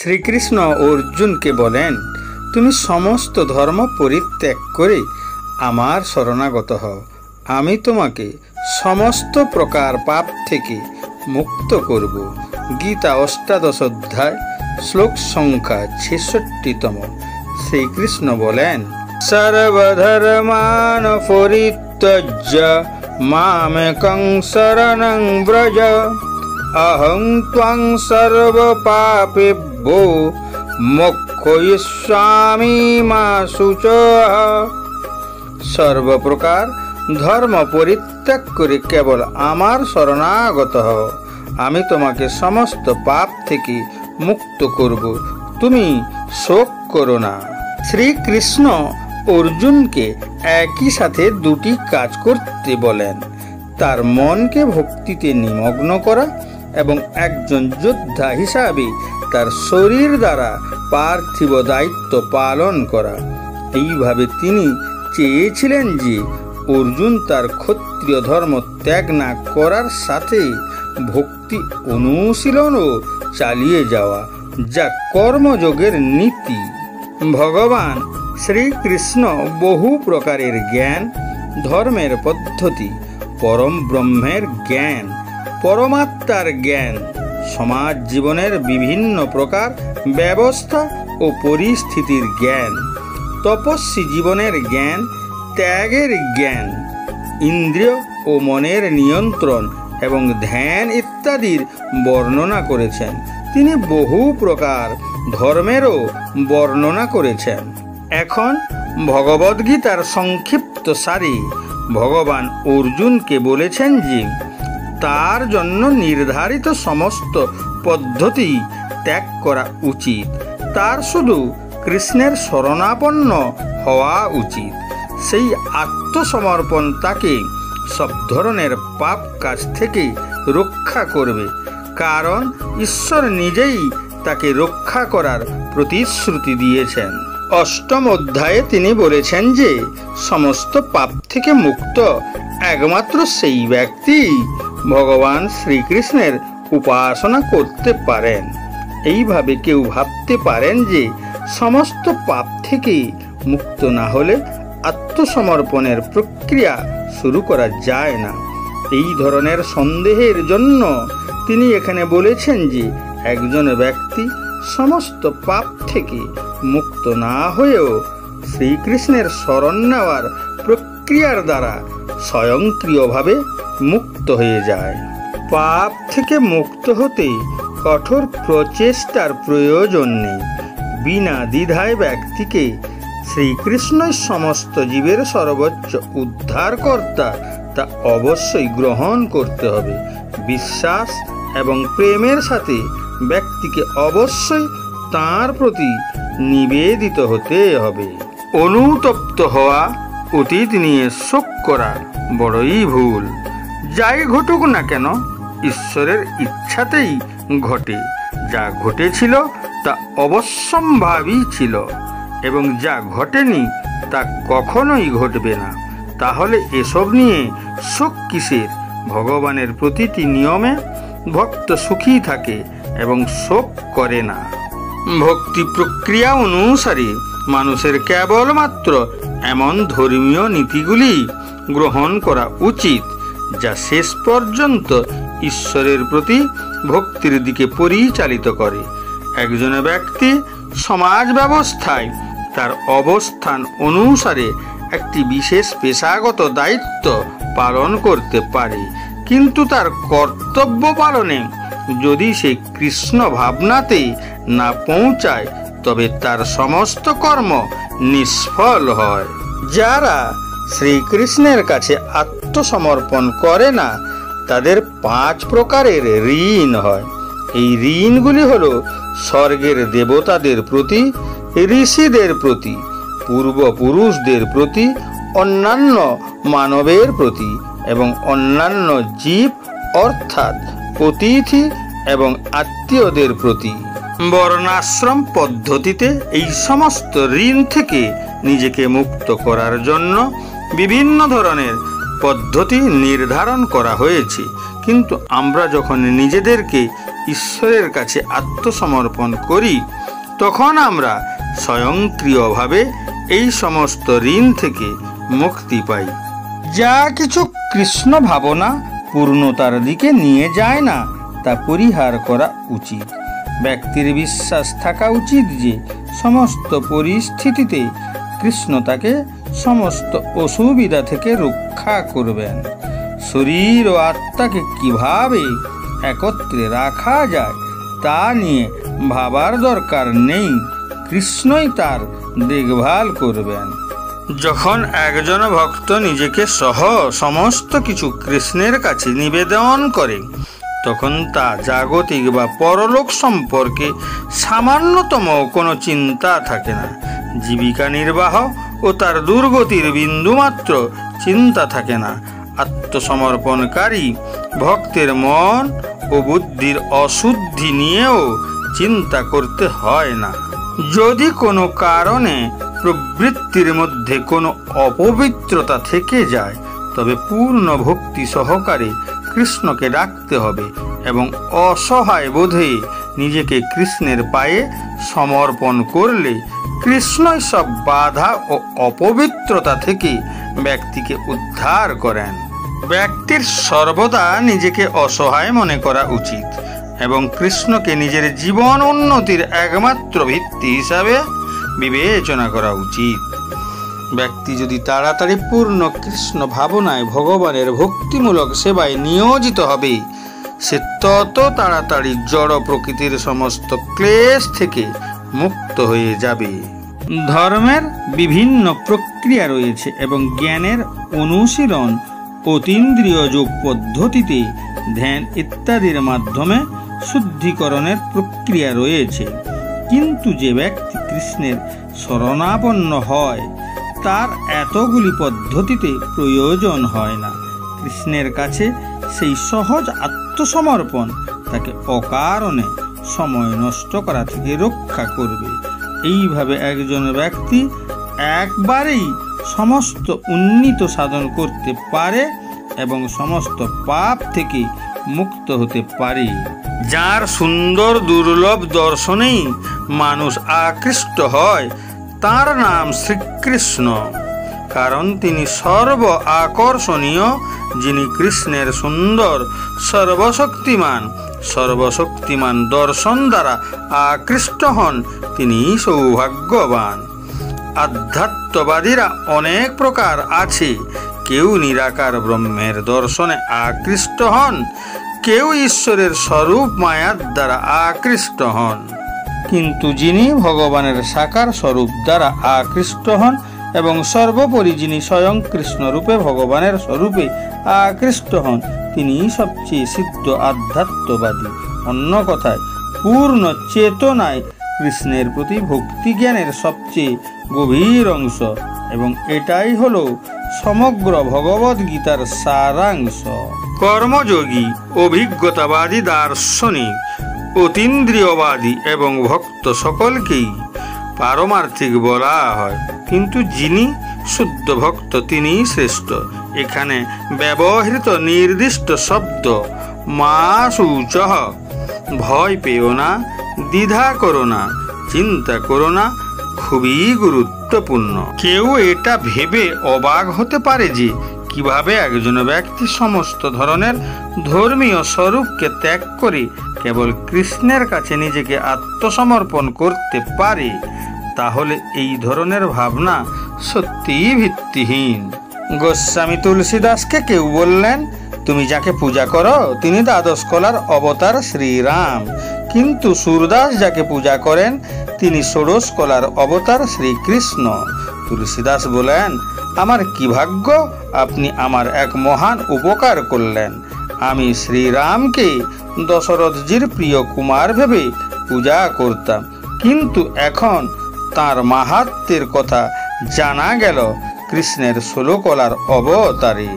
শ্রীকৃষ্ণ অর্জুনকে বলেন, তুমি সমস্ত ধর্ম পরিত্যাগ করে আমার শরণাগত হও, আমি তোমাকে সমস্ত প্রকার পাপ থেকে মুক্ত করব। গীতা ৮ অধ্যায় শ্লোক সংখ্যা ৬৬তম। শ্রীকৃষ্ণ বলেন, সর্বধর্মান পরিত্যজ্য মামেকং শরণং ব্রজ, অহং ত্বং সর্বপাপেভ্যো মোক্ষয়িষ্যামি মা শুচঃ। সর্বপ্রকার ধর্ম পরিত্যাগ করে কেবল আমার শরণাগত হও, আমি তোমাকে সমস্ত পাপ থেকে মুক্ত করব, তুমি শোক করো না। শ্রীকৃষ্ণ অর্জুনকে একই সাথে দুটি কাজ করতে বলেন, তার মনকে ভক্তিতে নিমগ্ন করা এবং একজন যোদ্ধা হিসাবে তার শরীর দ্বারা পার্থিব দায়িত্ব পালন করা। এইভাবে তিনি চেয়েছিলেন যে অর্জুন তার ক্ষত্রিয় ধর্ম ত্যাগ না করার সাথে ভক্তি অনুশীলনও চালিয়ে যাওয়া, যা কর্মযোগের নীতি। ভগবান শ্রীকৃষ্ণ বহু প্রকারের জ্ঞান, ধর্মের পদ্ধতি, পরম ব্রহ্মের জ্ঞান, পরমাত্মার জ্ঞান, সমাজ জীবনের বিভিন্ন প্রকার ব্যবস্থা ও পরিস্থিতির জ্ঞান, তপস্বী জীবনের জ্ঞান, ত্যাগের জ্ঞান, ইন্দ্রিয় ও মনের নিয়ন্ত্রণ এবং ধ্যান ইত্যাদির বর্ণনা করেছেন। তিনি বহু প্রকার ধর্মেরও বর্ণনা করেছেন। এখন ভগবদ্গীতার সংক্ষিপ্ত সারে ভগবান অর্জুনকে বলেছেন যে তার জন্য নির্ধারিত সমস্ত পদ্ধতি ত্যাগ করা উচিত, তার শুধু কৃষ্ণের শরণাপন্ন হওয়া উচিত। সেই আত্মসমর্পণ তাকে সব ধরনের পাপ কাজ থেকে রক্ষা করবে, কারণ ঈশ্বর নিজেই তাকে রক্ষা করার প্রতিশ্রুতি দিয়েছেন। ৮ম অধ্যায়ে তিনি বলেছেন যে সমস্ত পাপ থেকে মুক্ত একমাত্র সেই ব্যক্তি ভগবান শ্রীকৃষ্ণের উপাসনা করতে পারেন। এইভাবে কেউ ভাবতে পারেন যে সমস্ত পাপ থেকে মুক্ত না হলে আত্মসমর্পণের প্রক্রিয়া শুরু করা যায় না। এই ধরনের সন্দেহের জন্য তিনি এখানে বলেছেন যে একজন ব্যক্তি সমস্ত পাপ থেকে মুক্ত না হয়েও শ্রীকৃষ্ণের শরণ নেওয়ার প্রক্রিয়ার দ্বারা স্বয়ংক্রিয়ভাবে মুক্ত হয়ে যায়। পাপ থেকে মুক্ত হতে কঠোর প্রচেষ্টার প্রয়োজন নেই। বিনা দ্বিধায় ব্যক্তিকে শ্রীকৃষ্ণই সমস্ত জীবের সর্বোচ্চ উদ্ধারকর্তা তা অবশ্যই গ্রহণ করতে হবে। বিশ্বাস এবং প্রেমের সাথে ব্যক্তিকে অবশ্যই তাঁর প্রতি নিবেদিত হতে হবে। অনুতপ্ত হওয়া, অতীত নিয়ে শোক করা বড়ই ভুল। যাই ঘটুক না কেন ঈশ্বরের ইচ্ছাতেই ঘটে। যা ঘটেছিল তা অবশ্যম্ভাবী ছিল এবং যা ঘটেনি তা কখনোই ঘটবে না। তাহলে এসব নিয়ে শোক কিসের? ভগবানের প্রতিটি নিয়মে ভক্ত সুখী থাকে এবং শোক করে না। ভক্তি প্রক্রিয়া অনুসারে মানুষের কেবলমাত্র এমন ধর্মীয় নীতিগুলি গ্রহণ করা উচিত যা শেষ পর্যন্ত ঈশ্বরের প্রতি ভক্তির দিকে পরিচালিত করে। একজন ব্যক্তি সমাজ ব্যবস্থায় তার অবস্থান অনুসারে একটি বিশেষ পেশাগত দায়িত্ব পালন করতে পারে, কিন্তু তার কর্তব্য পালনে যদি সে কৃষ্ণ ভাবনাতে না পৌঁছায় তবে তার সমস্ত কর্ম নিষ্ফল হয়। যারা শ্রীকৃষ্ণের কাছে আত্মসমর্পণ করে না তাদের 5 প্রকারের ঋণ হয়। এই ঋণগুলি হল স্বর্গের দেবতাদের প্রতি, ঋষিদের প্রতি, পূর্বপুরুষদের প্রতি, অন্যান্য মানবের প্রতি এবং অন্যান্য জীব অর্থাৎ অতিথি এবং আত্মীয়দের প্রতি। বর্ণাশ্রম পদ্ধতিতে এই সমস্ত ঋণ থেকে নিজেকে মুক্ত করার জন্য বিভিন্ন ধরনের পদ্ধতি নির্ধারণ করা হয়েছে, কিন্তু আমরা যখন নিজেদেরকে ঈশ্বরের কাছে আত্মসমর্পণ করি, তখন আমরা স্বয়ংক্রিয়ভাবে এই সমস্ত ঋণ থেকে মুক্তি পাই। যা কিছু কৃষ্ণ ভাবনা পূর্ণতার দিকে নিয়ে যায় না, তা পরিহার করা উচিত। ব্যক্তির বিশ্বাস থাকা উচিত যে সমস্ত পরিস্থিতিতে কৃষ্ণ তাকে সমস্ত অসুবিধা থেকে রক্ষা করবেন। শরীর ও আত্মাকে কিভাবে একত্রে রাখা যায় তা নিয়ে ভাবার দরকার নেই, কৃষ্ণই তার দেখভাল করবেন। যখন একজন ভক্ত নিজেকে সহ সমস্ত কিছু কৃষ্ণের কাছে নিবেদন করে, তখন তা জাগতিক বা পরলোক সম্পর্কে সামান্যতম কোনো চিন্তা থাকে না। জীবিকা নির্বাহ ও তার দুর্গতির বিন্দুমাত্র চিন্তা থাকে না। আত্মসমর্পণকারী ভক্তের মন ও বুদ্ধির অশুদ্ধি নিয়েও চিন্তা করতে হয় না। যদি কোনো কারণে প্রবৃত্তির মধ্যে কোনো অপবিত্রতা থেকে যায়, তবে পূর্ণ ভক্তি সহকারে কৃষ্ণকে ডাকতে হবে এবং অসহায় বোধে নিজেকে কৃষ্ণের পায়ে সমর্পণ করলে কৃষ্ণই সব বাধা ও অপবিত্রতা থেকে ব্যক্তিকে উদ্ধার করেন। ব্যক্তির সর্বদা নিজেকে অসহায় মনে করা উচিত এবং কৃষ্ণকে নিজের জীবন উন্নতির একমাত্র ভিত্তি হিসাবে বিবেচনা করা উচিত। ব্যক্তি যদি তাড়াতাড়ি পূর্ণ কৃষ্ণ ভাবনায় ভগবানের ভক্তিমূলক সেবায় নিয়োজিত হবে, সে তত তাড়াতাড়ি জড় প্রকৃতির সমস্ত ক্লেশ থেকে মুক্ত হয়ে যাবে। ধর্মের বিভিন্ন প্রক্রিয়া রয়েছে এবং জ্ঞানের অনুশীলন, অতীন্দ্রিয় যোগ পদ্ধতিতে ধ্যান ইত্যাদির মাধ্যমে শুদ্ধিকরণের প্রক্রিয়া রয়েছে। কিন্তু যে ব্যক্তি কৃষ্ণের শরণাপন্ন হয়, তার এতগুলি পদ্ধতিতে প্রয়োজন হয় না। কৃষ্ণের কাছে সেই সহজ আত্মসমর্পণ তাকে অকারণে সময় নষ্ট করা থেকে রক্ষা করবে। এইভাবে একজন ব্যক্তি একবারেই সমস্ত উন্নীত সাধন করতে পারে এবং সমস্ত পাপ থেকে মুক্ত হতে পারে। যার সুন্দর দুর্লভ দর্শনেই মানুষ আকৃষ্ট হয়, তার নাম শ্রীকৃষ্ণ, কারণ তিনি সর্ব আকর্ষণীয়। যিনি কৃষ্ণের সুন্দর সর্বশক্তিমান দর্শন দ্বারা আকৃষ্ট হন, তিনি সৌভাগ্যবান। আধ্যাত্মবাদীরা অনেক প্রকার আছে। কেউ নিরাকার ব্রহ্মের দর্শনে আকৃষ্ট হন, কেউ ঈশ্বরের স্বরূপ মায়ার দ্বারা আকৃষ্ট হন। কিন্তু যিনি ভগবানের সাকার স্বরূপ দ্বারা আকৃষ্ট হন এবং সর্বোপরি যিনি স্বয়ং কৃষ্ণ রূপে ভগবানের স্বরূপে আকৃষ্ট হন, তিনি সবচেয়ে সিদ্ধ আধ্যাত্মবাদী। অন্য কথায়, পূর্ণ চেতনায় কৃষ্ণের প্রতি ভক্তি জ্ঞানের সবচেয়ে গভীর অংশ, এবং এটাই হলো সমগ্র ভগবদ গীতার সারাংশ। কর্মযোগী, অভিজ্ঞতাবাদী, দার্শনিক, অতীন্দ্রিয়বাদী এবং ভক্ত সকলকেই পারমার্থিক বলা হয়, কিন্তু যিনি শুদ্ধ ভক্ত তিনিই শ্রেষ্ঠ। এখানে ব্যবহৃত নির্দিষ্ট শব্দ মা শুচঃ, ভয় পেও না, দ্বিধা করো না, চিন্তা করো না, খুবই গুরুত্বপূর্ণ। কেউ এটা ভেবে অবাক হতে পারে যে কিভাবে একজন ব্যক্তি সমস্ত ধরনের ধর্মীয় স্বরূপকে ত্যাগ করে কেবল কৃষ্ণের কাছে নিজেকে আত্মসমর্পণ করতে পারে। তাহলে এই ধরনের ভাবনা সত্যিই ভিত্তিহীন। গোস্বামী তুলসীদাসকে কেউ বললেন, তুমি যাকে পূজা করো তিনি দ্বাদশ কলার অবতার শ্রীরাম, কিন্তু সুরদাস যাকে পূজা করেন তিনি ষোড়শ কলার অবতার শ্রীকৃষ্ণ। তুলসীদাস বলেন, আমার কি ভাগ্য, আপনি আমার এক মহান উপকার করলেন। আমি শ্রীরামকে দশরথজির প্রিয় কুমার ভেবে পূজা করতাম, কিন্তু এখন তার মাহাত্ম্যের কথা জানা গেল কৃষ্ণের 16 কলার অবতারে।